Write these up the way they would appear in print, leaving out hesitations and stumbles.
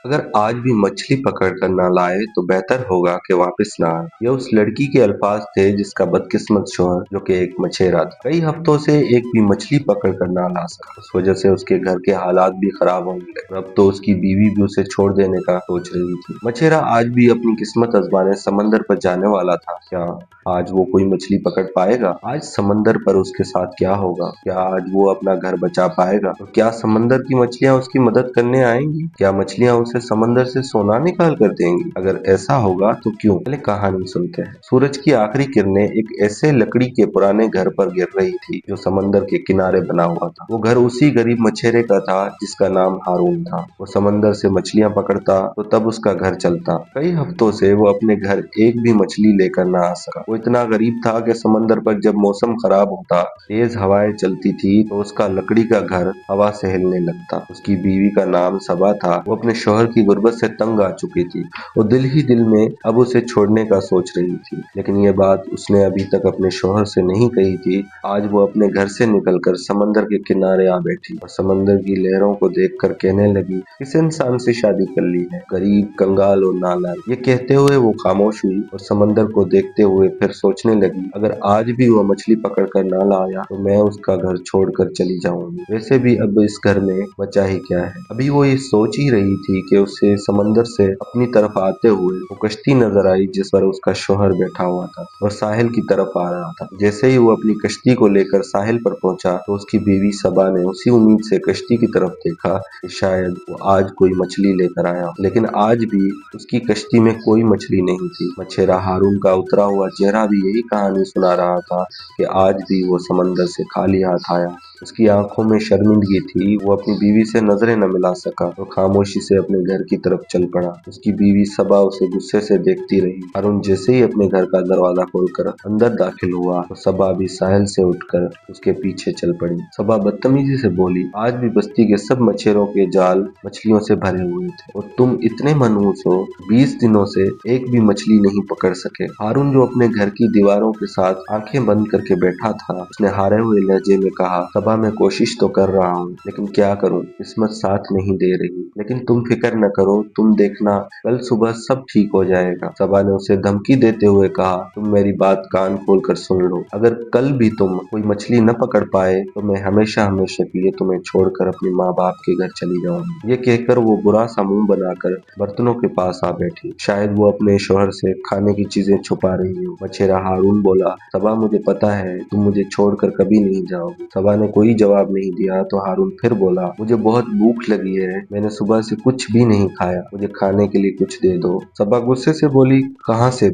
अगर आज भी मछली पकड़ कर ना लाए तो बेहतर होगा कि वापस ना आए। ये उस लड़की के अल्फाज थे जिसका बदकिस्मत शोहर जो कि एक मछेरा था कई हफ्तों से एक भी मछली पकड़ कर ना ला सका। उस वजह से उसके घर के हालात भी खराब होने लगे और अब तो उसकी बीवी भी उसे छोड़ देने का सोच रही थी। मछेरा आज भी अपनी किस्मत आजमाने समंदर पर जाने वाला था। क्या आज वो कोई मछली पकड़ पाएगा? आज समंदर पर उसके साथ क्या होगा? क्या आज वो अपना घर बचा पाएगा? और क्या समंदर की मछलियां उसकी मदद करने आएंगी? क्या मछलियां उसे समंदर से सोना निकाल कर देंगी? अगर ऐसा होगा तो क्यों? पहले कहानी सुनते हैं। सूरज की आखिरी किरणें एक ऐसे लकड़ी के पुराने घर पर गिर रही थी जो समंदर के किनारे बना हुआ था। वो घर उसी गरीब मछेरे का था जिसका नाम हारून था। वो समंदर से मछलियां पकड़ता तो तब उसका घर चलता। कई हफ्तों से वो अपने घर एक भी मछली लेकर ना आ सका। वो इतना गरीब था कि समंदर पर जब मौसम खराब होता, तेज हवाएं चलती थी तो उसका लकड़ी का घर हवा से हिलने लगता। उसकी बीवी का नाम सबा था। वो अपने शौहर की गुर्बत से तंग आ चुकी थी। वो दिल ही दिल में अब उसे छोड़ने का सोच रही थी, लेकिन ये बात उसने अभी तक अपने शौहर से नहीं कही थी। आज वो अपने घर से निकलकर समंदर के किनारे आ बैठी और समंदर की लहरों को देखकर कहने लगी, किस इंसान से शादी कर ली है, गरीब, कंगाल और नालायक। ये कहते हुए वो खामोश हुई और समंदर को देखते हुए फिर सोचने लगी, अगर आज भी वो मछली पकड़ कर ना लाया तो मैं उसका घर छोड़कर चली जाऊंगी। वैसे भी अब इस घर में बचा ही क्या है। अभी वो ये सोच ही रही थी कि उसे समंदर से अपनी तरफ आते हुए वो कश्ती नजर आई जिस पर उसका शौहर बैठा हुआ था और साहिल की तरफ आ रहा था। जैसे ही वो अपनी कश्ती को लेकर साहिल पर पहुंचा तो उसकी बीवी सबा ने उसी उम्मीद से कश्ती की तरफ देखा कि शायद वो आज कोई मछली लेकर आया, लेकिन आज भी उसकी कश्ती में कोई मछली नहीं थी। मछेरा हारून का उतरा हुआ चेहरा भी यही कहानी सुना रहा था कि आज भी वो समंदर से खाली हाथ आया। उसकी आंखों में शर्मिंदगी थी। वो अपनी बीवी से नजरें न मिला सका और खामोशी से अपने घर की तरफ चल पड़ा। उसकी बीवी सबा उसे गुस्से से देखती रही। अरुण जैसे ही अपने घर का दरवाजा खोलकर अंदर दाखिल हुआ तो सबा भी साहिल से उठकर उसके पीछे चल पड़ी। सबा बदतमीजी से बोली, आज भी बस्ती के सब मछेरों के जाल मछलियों से भरे हुए थे और तुम इतने मनहूस हो, 20 दिनों से एक भी मछली नहीं पकड़ सके। हारून जो अपने घर की दीवारों के साथ आंखें बंद करके बैठा था, उसने हारे हुए लहजे में कहा, सबा मैं कोशिश तो कर रहा हूँ लेकिन क्या करूँ, किस्मत साथ नहीं दे रही। लेकिन तुम फिक्र न करो, तुम देखना कल सुबह सब ठीक हो जाएगा। सबा ने उसे धमकी देते हुए कहा, तुम मेरी बात कान खोल कर सुन लो, अगर कल भी तुम कोई मछली न पकड़ पाए तो मैं हमेशा हमेशा के लिए तुम्हें छोड़कर अपने माँ बाप के घर चली जाऊंगी। ये कहकर वो बुरा सा मुंह बनाकर बर्तनों के पास आ बैठी। शायद वो अपने शौहर से खाने की चीजें छुपा रही हो। मछेरा हारून बोला, सबा मुझे पता है तुम मुझे छोड़कर कभी नहीं जाओगी। सबा ने कोई जवाब नहीं दिया तो हारून फिर बोला, मुझे बहुत भूख लगी है, मैंने सुबह से कुछ भी नहीं खाया, मुझे खाने के लिए कुछ दे दो। सबा गुस्से से बोली, कहाँ से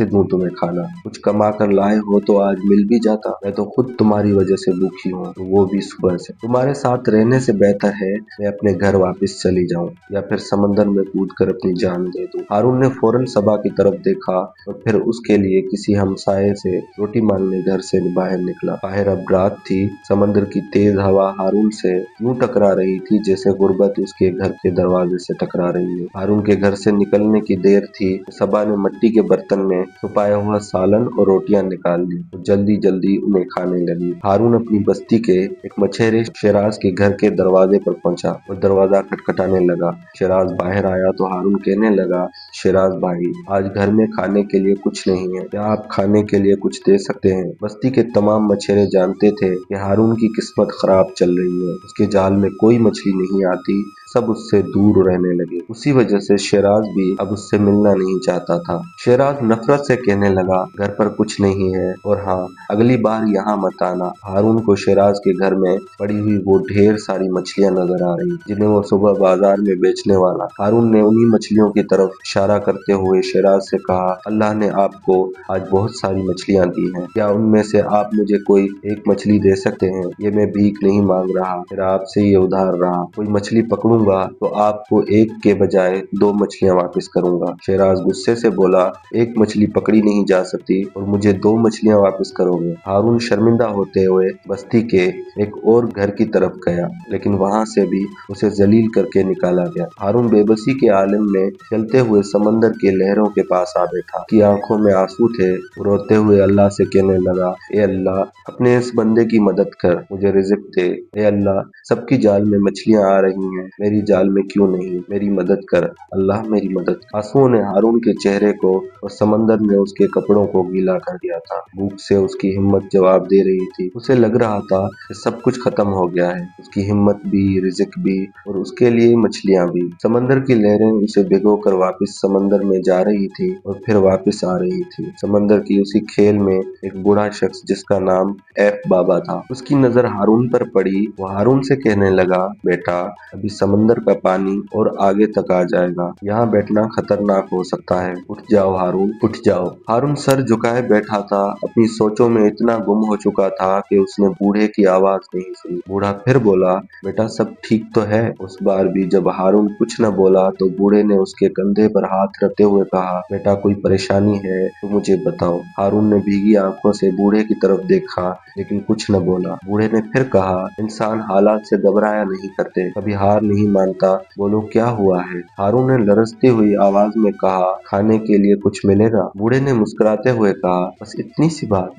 दूं तुम्हें खाना, कुछ कमा कर लाए हो तो आज मिल भी जाता। मैं तो खुद तुम्हारी वजह से भूखी हूँ, वो भी सुबह से। तुम्हारे साथ रहने से बेहतर है मैं अपने घर वापस चली जाऊं या फिर समंदर में कूद कर अपनी जान दे दूं। हारून ने फौरन सबा की तरफ देखा और फिर उसके लिए किसी हमसाये से रोटी मांगने घर से बाहर निकला। बाहर अब रात थी। समंदर की तेज हवा हारून से यूं टकरा रही थी जैसे गुर्बत उसके घर के दरवाजे से टकरा रही है। हारून के घर से निकलने की देर थी। सबा ने मिट्टी के बर्तन में छुपाया हुआ सालन और रोटियां निकाल ली और जल्दी जल्दी उन्हें खाने लगी। हारून अपनी बस्ती के एक मछेरे शेराज के घर के दरवाजे पर पहुंचा और दरवाजा खटखटाने लगा। शेराज बाहर आया तो हारून कहने लगा, शेराज भाई, आज घर में खाने के लिए कुछ नहीं है, क्या आप खाने के लिए कुछ दे सकते हैं? बस्ती के तमाम मछेरे जानते थे कि हारून की किस्मत खराब चल रही है। उसके जाल में कोई मछली नहीं आती। सब उससे दूर रहने लगे। उसी वजह से शेराज भी अब उससे मिलना नहीं चाहता था। शेराज नफरत से कहने लगा, घर पर कुछ नहीं है और हाँ, अगली बार यहाँ मत आना। हारून को शेराज के घर में पड़ी हुई वो ढेर सारी मछलियां नजर आ रही जिन्हें वो सुबह बाजार में बेचने वाला। हारून ने उन्हीं मछलियों की तरफ इशारा करते हुए शेराज से कहा, अल्लाह ने आपको आज बहुत सारी मछलियां दी हैं, क्या उनमें से आप मुझे कोई एक मछली दे सकते हैं? ये मैं भीख नहीं मांग रहा, फिर आपसे ये उधार रहा। कोई मछली पकड़ूंगा तो आपको एक के बजाय दो मछलियां वापस करूंगा। शेराज गुस्से से बोला, एक मछली पकड़ी नहीं जा सकती और मुझे दो मछलियां वापस करोगे? हारून शर्मिंदा होते हुए बस्ती के एक और घर की तरफ गया, लेकिन वहां से भी उसे जलील करके निकाला गया। हारून बेबसी के आलम में चलते हुए समंदर के लहरों के पास आ बैठा। उसकी आंखों में आंसू थे। रोते हुए अल्लाह से कहने लगा, ए अल्लाह, अपने इस बंदे की मदद कर, मुझे रिज़्क दे। ए अल्लाह, सबकी जाल में मछलियां आ रही हैं, मेरी मेरी जाल में क्यों नहीं, मेरी मदद कर, अल्लाह मेरी मदद। आंसुओं ने हारून के चेहरे को और समंदर ने उसके कपड़ों को गीला कर दिया था। भूख से उसकी हिम्मत जवाब दे रही थी। उसे लग रहा था कि सब कुछ खत्म हो गया है, उसकी हिम्मत भी, रिज़्क भी और उसके लिए मछलियां भी। समंदर की लहरें उसे भिगोकर वापस समंदर में जा रही थी और फिर वापस आ रही थी। समंदर की उसी खेल में एक बूढ़ा शख्स जिसका नाम एफ बाबा था, उसकी नजर हारून पर पड़ी। वो हारून से कहने लगा, बेटा, अभी समंदर का पानी और आगे तक आ जाएगा, यहाँ बैठना खतरनाक हो सकता है। उठ जाओ हारून, उठ जाओ। हारून सर झुकाए बैठा था, अपनी सोचों में इतना गुम हो चुका था कि उसने बूढ़े की आवाज नहीं सुनी। बूढ़ा फिर बोला, बेटा सब ठीक तो है। उस बार भी जब हारून कुछ न बोला तो बूढ़े ने उसके कंधे पर हाथ रखते हुए कहा, बेटा कोई परेशानी है तो मुझे बताओ। हारून ने भीगी आंखों से बूढ़े की तरफ देखा लेकिन कुछ न बोला। बूढ़े ने फिर कहा, इंसान हालात से घबराया नहीं करते, कभी हार नहीं मानता, बोलो क्या हुआ है। हारून ने लरजती हुई आवाज में कहा, खाने के लिए कुछ मिलेगा। बूढ़े ने मुस्कुराते हुए कहा, बस इतनी सी बात,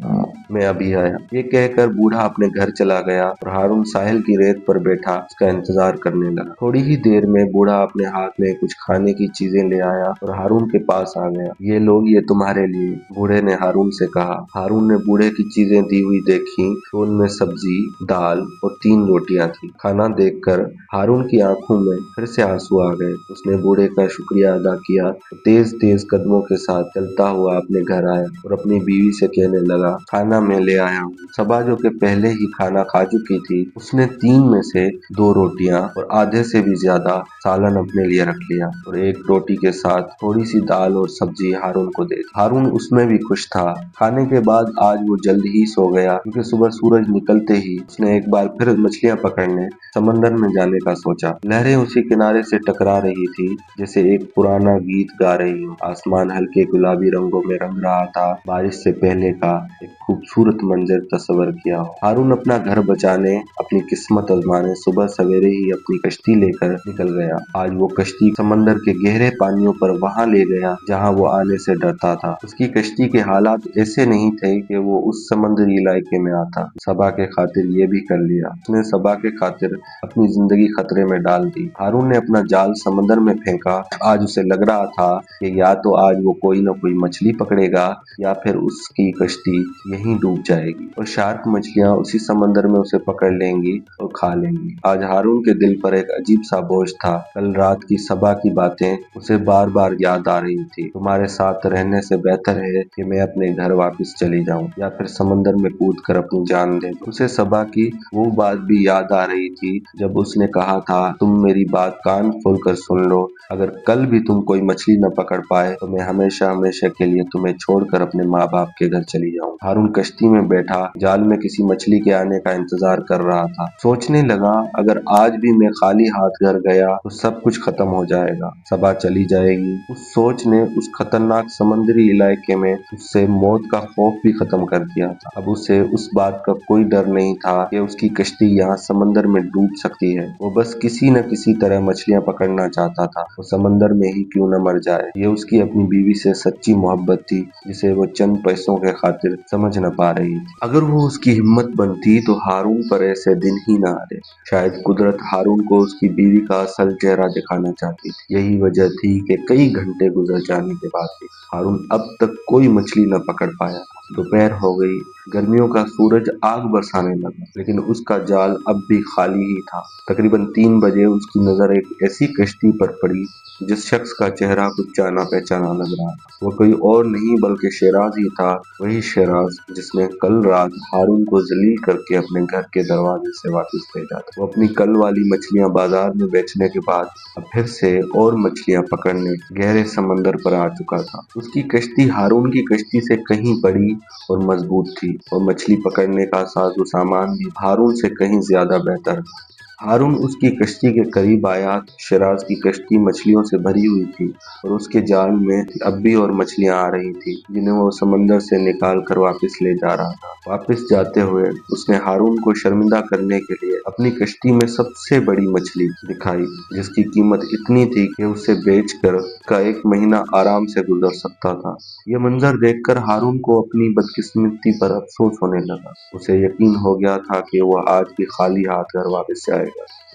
मैं अभी आया। ये कहकर बूढ़ा अपने घर चला गया और हारून साहिल की रेत पर बैठा उसका इंतजार करने लगा। थोड़ी ही देर में बूढ़ा अपने हाथ में कुछ खाने की चीजें ले आया और हारून के पास आ गया। ये लोग, ये तुम्हारे लिए, बूढ़े ने हारून से कहा। हारून ने बूढ़े की चीजें दी हुई देखी तो उनमें सब्जी, दाल और 3 रोटियां थी। खाना देखकर हारून की आंखों में फिर से आंसू आ गए। उसने बूढ़े का शुक्रिया अदा किया, तेज तेज कदमों के साथ चलता हुआ अपने घर आया और अपनी बीवी से कहने लगा, खाना मैं ले आया हूँ। सबा जो कि पहले ही खाना खा चुकी थी, उसने 3 में से 2 रोटियां और आधे से भी ज्यादा सालन अपने लिए रख लिया और एक रोटी के साथ थोड़ी सी दाल और सब्जी हारून को दे दी। हारून उसमें भी खुश था। खाने के बाद आज वो जल्द ही सो गया क्योंकि सुबह सूरज निकलते ही उसने एक बार फिर मछलियां पकड़ने समंदर में जाने का सोचा। लहरें उसी किनारे से टकरा रही थी जैसे एक पुराना गीत गा रही हो। आसमान हल्के गुलाबी रंगों में रंग रहा था, बारिश से पहले का एक खूबसूरत मंजर तस्वर किया हो। हारून अपना घर बचाने, अपनी किस्मत आजमाने सुबह सवेरे ही अपनी कश्ती लेकर निकल गया। आज वो कश्ती समंदर के गहरे पानियों पर वहां ले गया जहां वो आने से डरता था। उसकी कश्ती के हालात ऐसे नहीं थे कि वो उस समुद्री इलाके में आता। सबा के खातिर ये भी कर लिया। उसने सबा के खातिर अपनी जिंदगी खतरे में डाल दी। हारून ने अपना जाल समंदर में फेंका। आज उसे लग रहा था कि या तो आज वो कोई न कोई मछली पकड़ेगा या फिर उसकी कश्ती यहीं डूब जाएगी और शार्क मछलियां उसी समंदर में उसे पकड़ लेंगी और खा लेंगी। आज हारून के दिल पर एक अजीब सा बोझ था। कल रात की सबा की बातें उसे बार बार याद आ रही थी। तुम्हारे साथ रहने से बेहतर है कि मैं अपने घर वापस चली जाऊं या फिर समंदर में कूद कर अपनी जान दे दूं। उसे सबा की वो बात भी याद आ रही थी जब उसने कहा था, तुम मेरी बात कान खोल कर सुन लो, अगर कल भी तुम कोई मछली न पकड़ पाए तो मैं हमेशा हमेशा के लिए तुम्हें छोड़कर अपने माँ बाप के घर चली जाऊं। हारून कश्ती में बैठा जाल में किसी मछली के आने का इंतजार कर रहा था। सोचने लगा, अगर आज भी मैं खाली हाथ घर गया तो सब कुछ खत्म हो जाएगा, सबा चली जाएगी। उस सोच ने उस खतरनाक समुद्री इलाके में उससे मौत का खौफ भी खत्म कर दिया था। अब उसे उस बात का कोई डर नहीं था कि उसकी कश्ती यहाँ समंदर में डूब सकती है। वो बस किसी न किसी तरह मछलियां पकड़ना चाहता था, वो समंदर में ही क्यों न मर जाए। ये उसकी अपनी बीवी से सच्ची मोहब्बत थी जिसे वो चंद पैसों के खातिर समझ न पा रही थी। अगर वो उसकी हिम्मत बनती तो हारून पर ऐसे दिन ही न आते। शायद कुदरत हारून को उसकी बीवी का असल चेहरा दिखाना चाहती थी। यही वजह थी कि कई घंटे गुजर जाने के बाद भी हारून अब तक कोई मछली न पकड़ पाया। दोपहर हो गई, गर्मियों का सूरज आग बरसाने लगा, लेकिन उसका जाल अब भी खाली ही था। तकरीबन 3 बजे उसकी नजर एक ऐसी कश्ती पर पड़ी जिस शख्स का चेहरा कुछ जाना पहचाना लग रहा था। वो कोई और नहीं बल्कि शेराज ही था, वही शेराज जिसने कल रात हारून को जलील करके अपने घर के दरवाजे से वापस भेजा था। वो अपनी कल वाली मछलियां बाजार में बेचने के बाद अब फिर से और मछलियां पकड़ने गहरे समंदर पर आ चुका था। उसकी कश्ती हारून की कश्ती से कहीं बड़ी और मजबूत थी और मछली पकड़ने का साजो सामान भी हारून से कहीं ज्यादा बेहतर था। हारून उसकी कश्ती के करीब आया। शिराज की कश्ती मछलियों से भरी हुई थी और उसके जाल में अब भी और मछलियां आ रही थी जिन्हें वो समंदर से निकाल कर वापस ले जा रहा था। वापस जाते हुए उसने हारून को शर्मिंदा करने के लिए अपनी कश्ती में सबसे बड़ी मछली दिखाई जिसकी कीमत इतनी थी कि उसे बेचकर उसका 1 महीना आराम से गुजर सकता था। यह मंजर देखकर हारून को अपनी बदकिस्मती पर अफसोस होने लगा। उसे यकीन हो गया था कि वह आज भी खाली हाथ घर वापस जाएगा।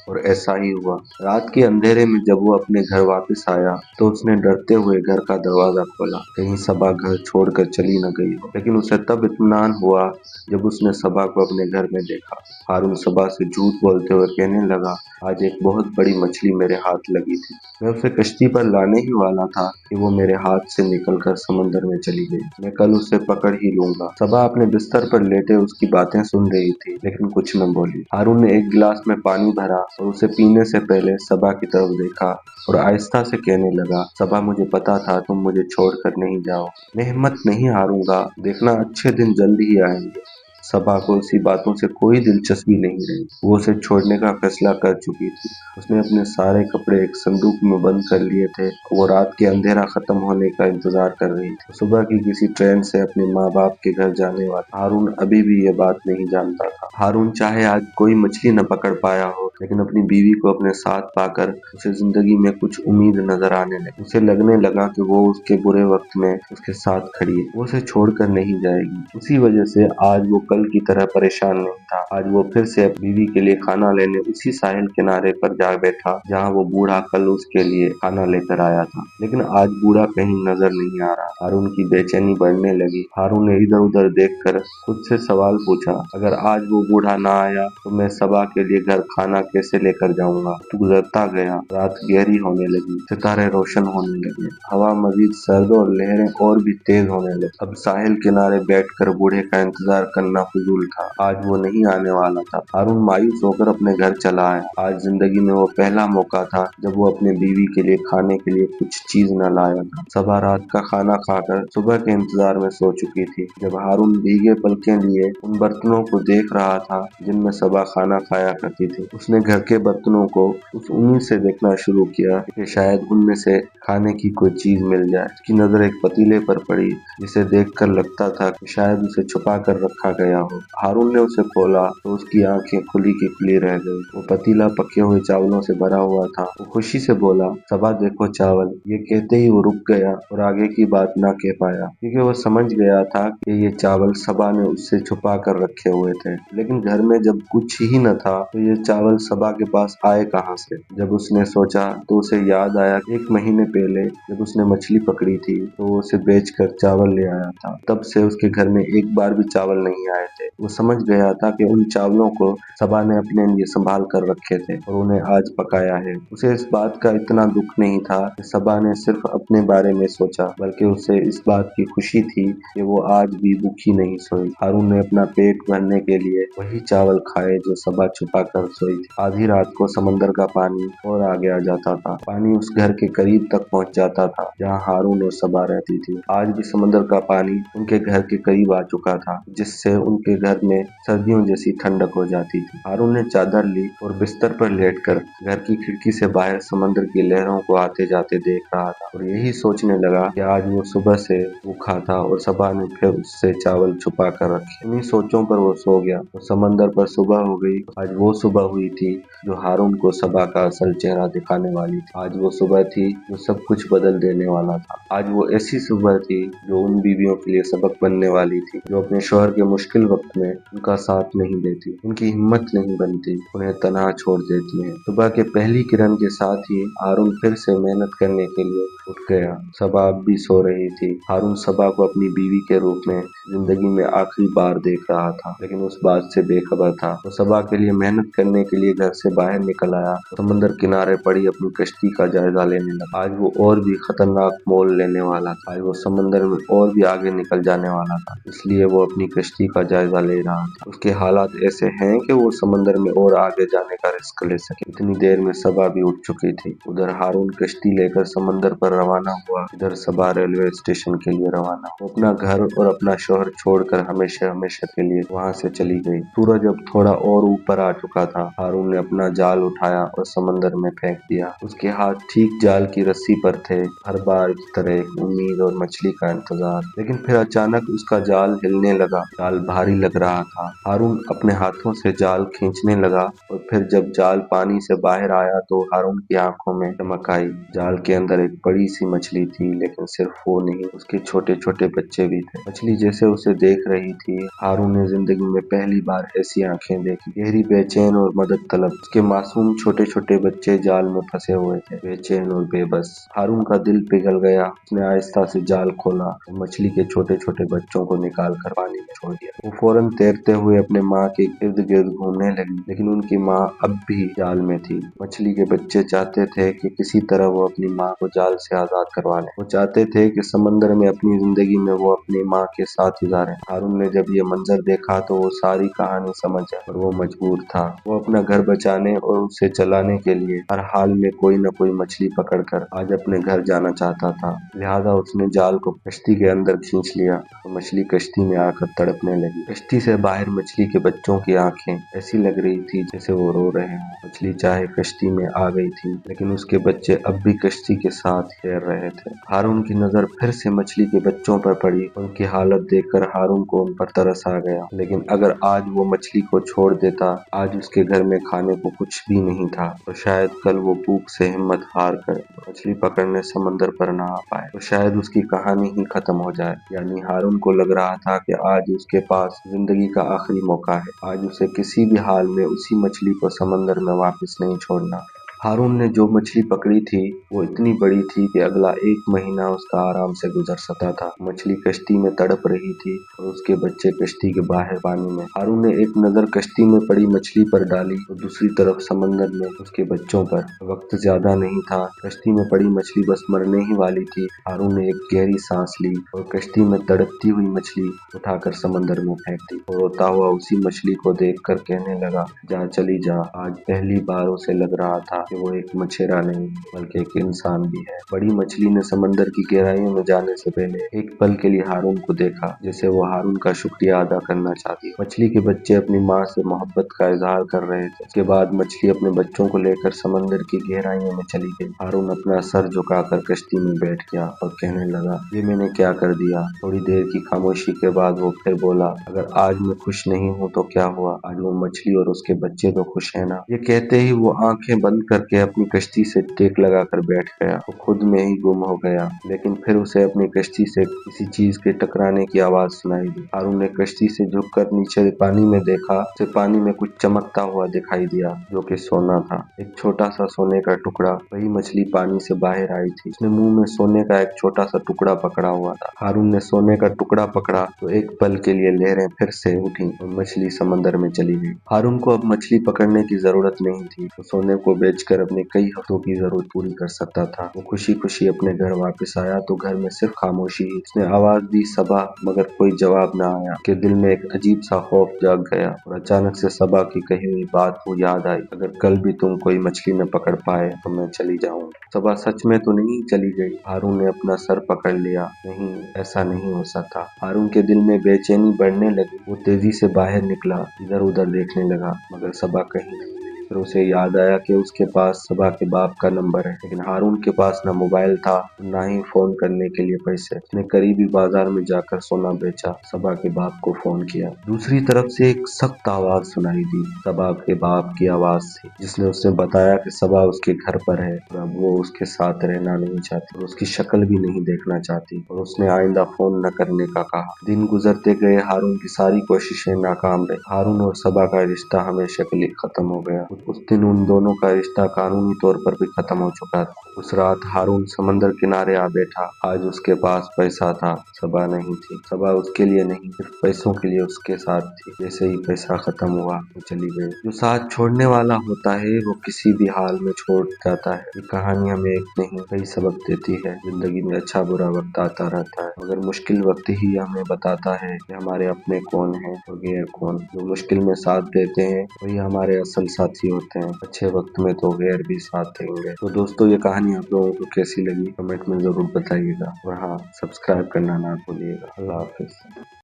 और ऐसा ही हुआ। रात के अंधेरे में जब वो अपने घर वापस आया तो उसने डरते हुए घर का दरवाजा खोला, कहीं सबा घर छोड़कर चली न गई हो। लेकिन उसे तब इत्मीनान हुआ जब उसने सबा को अपने घर में देखा। हारून सबा से झूठ बोलते हुए कहने लगा, आज एक बहुत बड़ी मछली मेरे हाथ लगी थी। मैं उसे कश्ती पर लाने ही वाला था कि वो मेरे हाथ से निकलकर समंदर में चली गई। मैं कल उसे पकड़ ही लूंगा। सबा अपने बिस्तर पर लेटे उसकी बातें सुन रही थी, लेकिन कुछ न बोली। हारून ने एक गिलास में पानी भरा और उसे पीने से पहले सबा की तरफ देखा और आहिस्ता से कहने लगा, सबा, मुझे पता था तुम मुझे छोड़कर नहीं जाओ। मैं हिम्मत नहीं हारूंगा, देखना अच्छे दिन जल्द ही आएंगे। सबा को उसी बातों से कोई दिलचस्पी नहीं रही। वो उसे छोड़ने का फैसला कर चुकी थी। उसने अपने सारे कपड़े एक संदूक में बंद कर लिए थे। वो रात के अंधेरा खत्म होने का इंतजार कर रही थी। सुबह की किसी ट्रेन से अपने माँ बाप के घर जाने वाला हारून अभी भी ये बात नहीं जानता था। हारून चाहे आज कोई मछली न पकड़ पाया हो, लेकिन अपनी बीवी को अपने साथ पाकर उसे जिंदगी में कुछ उम्मीद नजर आने लगी। उसे लगने लगा कि वो उसके बुरे वक्त में उसके साथ खड़ी है, वो उसे छोड़कर नहीं जाएगी। उसी वजह से आज वो कल की तरह परेशान नहीं था। आज वो फिर से बीवी के लिए खाना लेने उसी साहिल किनारे पर जा बैठा जहाँ वो बूढ़ा कल उसके लिए खाना लेकर आया था। लेकिन आज बूढ़ा कहीं नजर नहीं आ रहा। हारून की बेचैनी बढ़ने लगी। हारून ने इधर उधर देखकर खुद से सवाल पूछा, अगर आज वो बूढ़ा ना आया तो मैं सबा के लिए घर खाना कैसे लेकर जाऊंगा। तो गुजरता गया। रात गहरी होने लगी, सितारे रोशन होने लगे, हवा मजीद सर्द और लहरें और भी तेज होने लगी। अब साहिल किनारे बैठकर बूढ़े का इंतजार करना फजूल था। आज वो नहीं आने वाला था। हारून मायूस होकर अपने घर चला आया। आज जिंदगी में वो पहला मौका था जब वो अपने बीवी के लिए खाने के लिए कुछ चीज न लाया था। सबा रात का खाना खाकर सुबह के इंतजार में सो चुकी थी। जब हारून भीगे पलकें लिए उन बर्तनों को देख रहा था जिनमें सबा खाना खाया करती थी, उसने घर के बर्तनों को उस उम्मीद से देखना शुरू किया कि शायद उनमें से खाने की कोई चीज मिल जाए। उसकी नजर एक पतीले पर पड़ी जिसे देखकर लगता था कि शायद उसे छुपा कर रखा गया हो। हारून ने उसे खोला तो उसकी आंखें खुली की खुली रह गई। वो पतीला पके हुए चावलों से भरा हुआ था। वो खुशी से बोला, सबा देखो चावल। ये कहते ही वो रुक गया और आगे की बात ना कह पाया, क्योंकि वो समझ गया था कि ये चावल सबा ने उससे छुपा कर रखे हुए थे। लेकिन घर में जब कुछ ही न था तो ये चावल सबा के पास आए कहाँ से? जब उसने सोचा तो उसे याद आया कि 1 महीने पहले जब उसने मछली पकड़ी थी तो वो उसे बेचकर चावल ले आया था। तब से उसके घर में एक बार भी चावल नहीं आए थे। वो समझ गया था कि उन चावलों को सबा ने अपने लिए संभाल कर रखे थे और उन्हें आज पकाया है। उसे इस बात का इतना दुख नहीं था कि सबा ने सिर्फ अपने बारे में सोचा, बल्कि उसे इस बात की खुशी थी कि वो आज भी भूखी नहीं सोई। हारून ने अपना पेट भरने के लिए वही चावल खाए जो सबा छुपा कर सोई थी। आधी रात को समंदर का पानी और आगे आ जाता था। पानी उस घर के करीब तक पहुंच जाता था जहाँ हारून और सबा रहती थी। आज भी समंदर का पानी उनके घर के करीब आ चुका था, जिससे उनके घर में सर्दियों जैसी ठंडक हो जाती थी। हारून ने चादर ली और बिस्तर पर लेटकर घर की खिड़की से बाहर समंदर की लहरों को आते जाते देख रहा था और यही सोचने लगा कि आज वो सुबह से भूखा था और सबा ने फिर उससे चावल छुपा कर रखे। इन्हीं सोचों पर वो सो गया तो समंदर पर सुबह हो गई। आज वो सुबह हुई थी जो हारून को सबा का असल चेहरा दिखाने वाली थी। आज वो सुबह थी जो सब कुछ बदल देने वाला था। आज वो ऐसी सुबह थी जो उन बीवियों के लिए सबक बनने वाली थी जो अपने शौहर के मुश्किल वक्त में उनका साथ नहीं देती, उनकी हिम्मत नहीं बनती, उन्हें तनहा छोड़ देती है। सुबह के पहली किरण के साथ ही हारून फिर से मेहनत करने के लिए उठ गया। सबा अब भी सो रही थी। हारून सबा को अपनी बीवी के रूप में जिंदगी में आखिरी बार देख रहा था, लेकिन उस बात से बेखबर था। वो सबा के लिए मेहनत करने के लिए घर से बाहर निकल आया, समंदर किनारे पड़ी अपनी कश्ती का जायजा लेने लगा। आज वो और भी खतरनाक मोल लेने वाला था। आज वो समंदर में और भी आगे निकल जाने वाला था, इसलिए वो अपनी कश्ती का जायजा ले रहा था। उसके हालात ऐसे हैं कि वो समंदर में और आगे जाने का रिस्क ले सके। इतनी देर में सबा भी उठ चुकी थी। उधर हारून कश्ती लेकर समंदर पर रवाना हुआ, इधर सबा रेलवे स्टेशन के लिए रवाना। वो अपना घर और अपना शौहर छोड़कर हमेशा हमेशा के लिए वहाँ से चली गई। सूरज अब थोड़ा और ऊपर आ चुका था। हारून ने अपना जाल उठाया और समंदर में फेंक दिया। उसके हाथ ठीक जाल की रस्सी पर थे। हर बार की तरह एक उम्मीद और मछली का इंतजार। लेकिन फिर अचानक उसका जाल हिलने लगा। जाल भारी भारी लग रहा था। हारून अपने हाथों से जाल खींचने लगा और फिर जब जाल पानी से बाहर आया तो हारून की आंखों में चमक आई। जाल के अंदर एक बड़ी सी मछली थी, लेकिन सिर्फ वो नहीं, उसके छोटे छोटे बच्चे भी थे। मछली जैसे उसे देख रही थी, हारून ने जिंदगी में पहली बार ऐसी आंखें देखी, गहरी, बेचैन और मदद तलब। उसके मासूम छोटे छोटे बच्चे जाल में फंसे हुए थे, बेचैन और बेबस। हारून का दिल पिघल गया। उसने आहिस्ता से जाल खोला और मछली के छोटे छोटे बच्चों को निकाल कर पानी में छोड़ दिया। वो फौरन तैरते हुए अपने माँ के इर्द गिर्द घूमने लगी, लेकिन उनकी माँ अब भी जाल में थी। मछली के बच्चे चाहते थे कि किसी तरह वो अपनी माँ को जाल से आजाद करवा ले। वो चाहते थे कि समंदर में अपनी जिंदगी में वो अपनी माँ के साथ गुजारे। हारून ने जब ये मंजर देखा तो वो सारी कहानी समझ गया और वो मजबूर था। वो अपना घर बचाने और उसे चलाने के लिए हर हाल में कोई न कोई मछली पकड़कर आज अपने घर जाना चाहता था। लिहाजा उसने जाल को कश्ती के अंदर खींच लिया और मछली कश्ती में आकर तड़पने लगी। कश्ती से बाहर मछली के बच्चों की आंखें ऐसी लग रही थी जैसे वो रो रहे हों। मछली चाहे कश्ती में आ गई थी, लेकिन उसके बच्चे अब भी कश्ती के साथ तैर रहे थे। हारून की नजर फिर से मछली के बच्चों पर पड़ी। उनकी हालत देखकर हारून को उन पर तरस आ गया। लेकिन अगर आज वो मछली को छोड़ देता, आज उसके घर में खाने को कुछ भी नहीं था, तो शायद कल वो भूख से हिम्मत हार कर मछली पकड़ने समंदर पर ना आ पाए, तो शायद उसकी कहानी ही खत्म हो जाए। यानी हारून को लग रहा था कि आज उसके पास जिंदगी का आखिरी मौका है। आज उसे किसी भी हाल में उसी मछली को समंदर में वापस नहीं छोड़ना। हारून ने जो मछली पकड़ी थी वो इतनी बड़ी थी कि अगला 1 महीना उसका आराम से गुजर सकता था। मछली कश्ती में तड़प रही थी और उसके बच्चे कश्ती के बाहर पानी में। हारून ने एक नजर कश्ती में पड़ी मछली पर डाली और दूसरी तरफ समंदर में उसके बच्चों पर। वक्त ज्यादा नहीं था, कश्ती में पड़ी मछली बस मरने ही वाली थी। हारून ने एक गहरी सांस ली और कश्ती में तड़पती हुई मछली उठाकर समंदर में फेंक दी। और रोता हुआ उसी मछली को देखकर कहने लगा, जा चली जा। आज पहली बार उसे लग रहा था कि वो एक मछेरा नहीं बल्कि एक इंसान भी है। बड़ी मछली ने समंदर की गहराइयों में जाने से पहले एक पल के लिए हारून को देखा, जैसे वो हारून का शुक्रिया अदा करना चाहती। मछली के बच्चे अपनी माँ से मोहब्बत का इजहार कर रहे थे। उसके बाद मछली अपने बच्चों को लेकर समंदर की गहराइयों में चली गई। हारून अपना सर झुकाकर कश्ती में बैठ गया और कहने लगा, ये मैंने क्या कर दिया। थोड़ी देर की खामोशी के बाद वो फिर बोला, अगर आज मैं खुश नहीं हूँ तो क्या हुआ, आज वो मछली और उसके बच्चे तो खुश है ना। ये कहते ही वो आंखें बंद करके अपनी कश्ती से टेक लगाकर बैठ गया। वो खुद में ही गुम हो गया। लेकिन फिर उसे अपनी कश्ती से किसी चीज के टकराने की आवाज सुनाई दी। हारून ने कश्ती से झुककर नीचे पानी में देखा। उसे पानी में कुछ चमकता हुआ दिखाई दिया, जो कि सोना था, एक छोटा सा सोने का टुकड़ा। वही मछली पानी से बाहर आई थी। उसने मुंह में सोने का एक छोटा सा टुकड़ा पकड़ा हुआ था। हारून ने सोने का टुकड़ा पकड़ा तो एक पल के लिए लहरें फिर से उठी और मछली समंदर में चली गई। हारून को अब मछली पकड़ने की जरूरत नहीं थी। वो सोने को बेचकर अपने कई हफ्तों की जरूरत पूरी कर सकता था। वो खुशी खुशी अपने घर वापस आया तो घर में सिर्फ खामोशी ही। उसने आवाज दी, सबा, मगर कोई जवाब न आया। उसके दिल में एक अजीब सा खौफ जाग गया और अचानक से सबा की कही हुई बात वो याद आई, अगर कल भी तुम कोई मछली न पकड़ पाए तो मैं चली जाऊँ। सबा सच में तो नहीं चली गई। हारून ने अपना सर पकड़ लिया। नहीं, ऐसा नहीं हो सकता। हारून के दिल में बेचैनी बढ़ने लगी। वो तेजी से बाहर निकला, इधर उधर देखने लगा, मगर सबा कहीं नहीं। फिर उसे याद आया कि उसके पास सबा के बाप का नंबर है, लेकिन हारून के पास न मोबाइल था, न ही फोन करने के लिए पैसे। उसने करीबी बाजार में जाकर सोना बेचा, सबा के बाप को फोन किया। दूसरी तरफ से एक सख्त आवाज सुनाई दी, सबा के बाप की आवाज थी, जिसने उसे बताया कि सबा उसके घर पर है और अब वो उसके साथ रहना नहीं चाहती और उसकी शक्ल भी नहीं देखना चाहती, और उसने आइंदा फोन न करने का कहा। दिन गुजरते गए, हारून की सारी कोशिशें नाकाम रही। हारून और सबा का रिश्ता हमेशा के लिए खत्म हो गया। उस दिन उन दोनों का रिश्ता कानूनी तौर पर भी खत्म हो चुका था। उस रात हारून समंदर किनारे आ बैठा। आज उसके पास पैसा था, सबा नहीं थी। सबा उसके लिए नहीं, सिर्फ पैसों के लिए उसके साथ थी। जैसे ही पैसा खत्म हुआ वो चली गई। जो साथ छोड़ने वाला होता है वो किसी भी हाल में छोड़ जाता है। ये कहानी हमें एक नहीं कई सबक देती है। जिंदगी में अच्छा बुरा वक्त आता रहता है, मगर मुश्किल वक्त ही हमें बताता है कि हमारे अपने कौन है और गैर कौन। जो मुश्किल में साथ देते हैं वही हमारे असल साथी होते हैं। अच्छे वक्त में तो गैर भी साथ देंगे। तो दोस्तों, ये कहानी आप लोगों को कैसी लगी कमेंट में जरूर बताइएगा, और हाँ, सब्सक्राइब करना ना भूलिएगा। अल्लाह हाफिज।